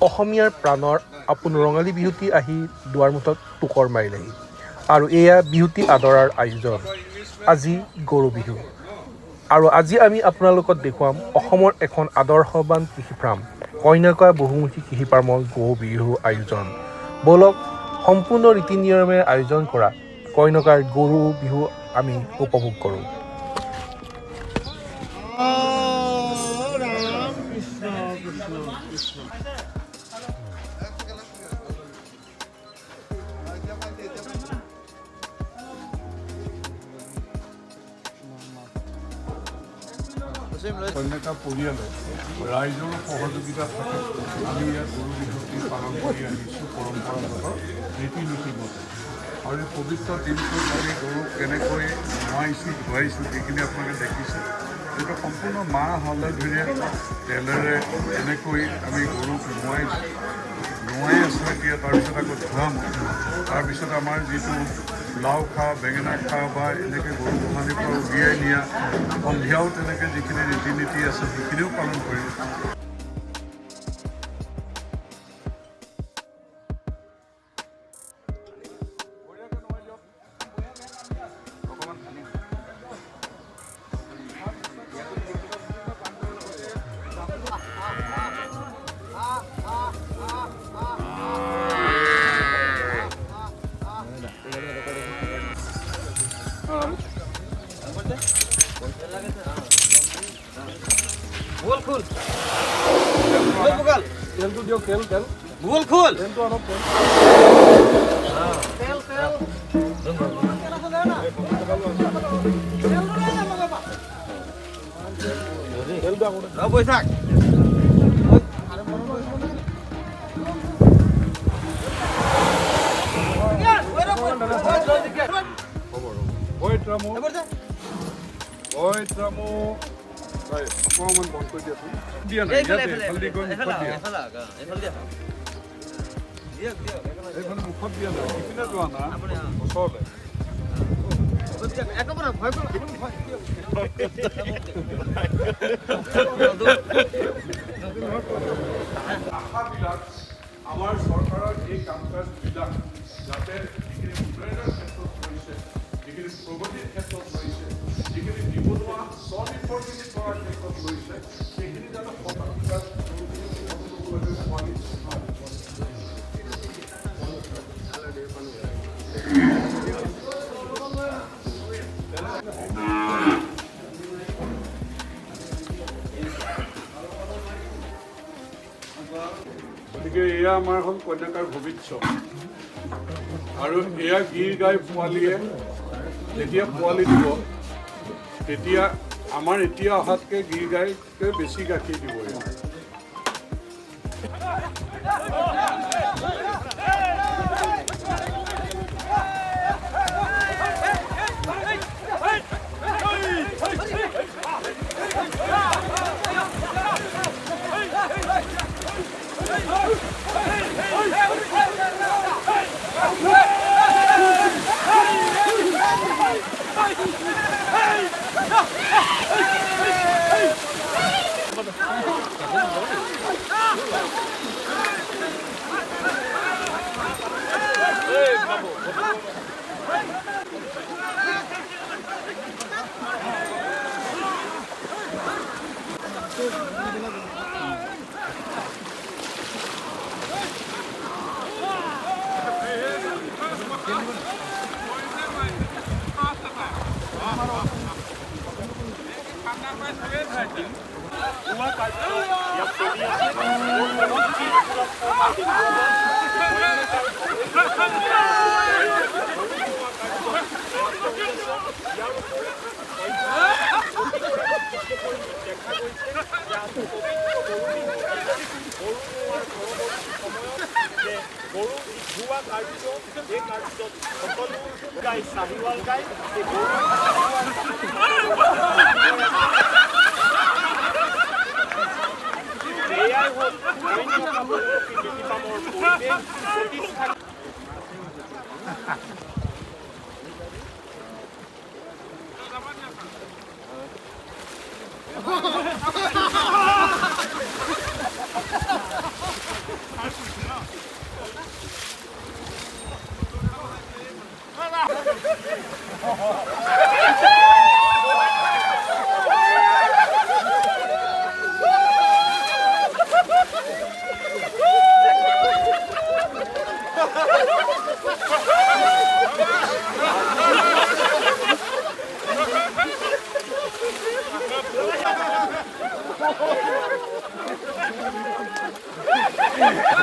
অসমীয়াৰ প্ৰাণৰ আপোন ৰঙালী বিহুটি আহি দুৱাৰ মুঠত টোকৰ মাৰিলেহি আৰু এয়া বিহুটি আদৰাৰ আয়োজন আজি গৰু বিহু আৰু আজি আমি আপোনালোকক দেখুৱাম অসমৰ এখন আদৰ্শৱান কৃষি ফাৰ্ম কইনাকা বহুমুখী কৃষি ফাৰ্মৰ গৰু বিহু আয়োজন বলক সম্পূৰ্ণ ৰীতি নিয়মেৰে আয়োজন কৰা কইনাকাৰ গৰু বিহু আমি উপভোগ কৰোঁ। কন্যাকা পৰিয়ালে ৰাইজৰ সহযোগিতা থাকে আমি ইয়াত গৰু বিহুটি পালন কৰি আহিছোঁ পৰম্পৰাগত ৰীতি নীতি মতে আৰু এই পবিত্ৰ দিনটোত আমি গৰুক কেনেকৈ ধুৱাইছোঁ সেইখিনি আপোনালোকে দেখিছে এইটো সম্পূৰ্ণ মাহ হালধিৰে তেলেৰে এনেকৈ আমি গৰুক নোৱাই আছোঁ এতিয়া তাৰপিছত আকৌ ধুৱাম তাৰপিছত আমাৰ যিটো লাও খা বেঙেনা খা বা এনেকৈ গৰু গোহালিৰ পৰা উলিয়াই নিয়া সন্ধিয়াও তেনেকৈ যিখিনি ৰীতি নীতি আছে সেইখিনিও পালন কৰিম। Bul khul. Bul bukal. তেল তো দিও তেল তেল Bul khul. তেল তো অলপ তেল Tel tel. তেল দাও করে Lo boy sak. অকণমান বন্ধ কৰি দিয়াচোন দিয়া নাই হালধি গৈ মুখত দিয়া এইখন মুখত দিয়া নাই সিপিনে যোৱা না ওচৰতে আশাবিলাক আমাৰ চৰকাৰৰ এই কাম কাজবিলাক যাতে যিখিনি উন্নয়নৰ ক্ষেত্ৰত কৰিছে যিখিনি প্ৰগতিৰ ক্ষেত্ৰত কৰিছে যিখিনি নিবনুৱা স্বনিৰ্ভৰশীল কৰাৰ ক্ষেত্ৰত লৈছে সেইখিনি যাতে গতিকে এয়া আমাৰ এখন কন্যাকাৰ ভৱিষ্যত আৰু এয়া গিৰ গাই পোৱালীয়ে যেতিয়া পোৱালি দিব তেতিয়া আমাৰ এতিয়া অহাতকৈ গিৰ গাইতকৈ বেছি গাখীৰ দিব ইয়াত। Ha ha ha ha! Mama,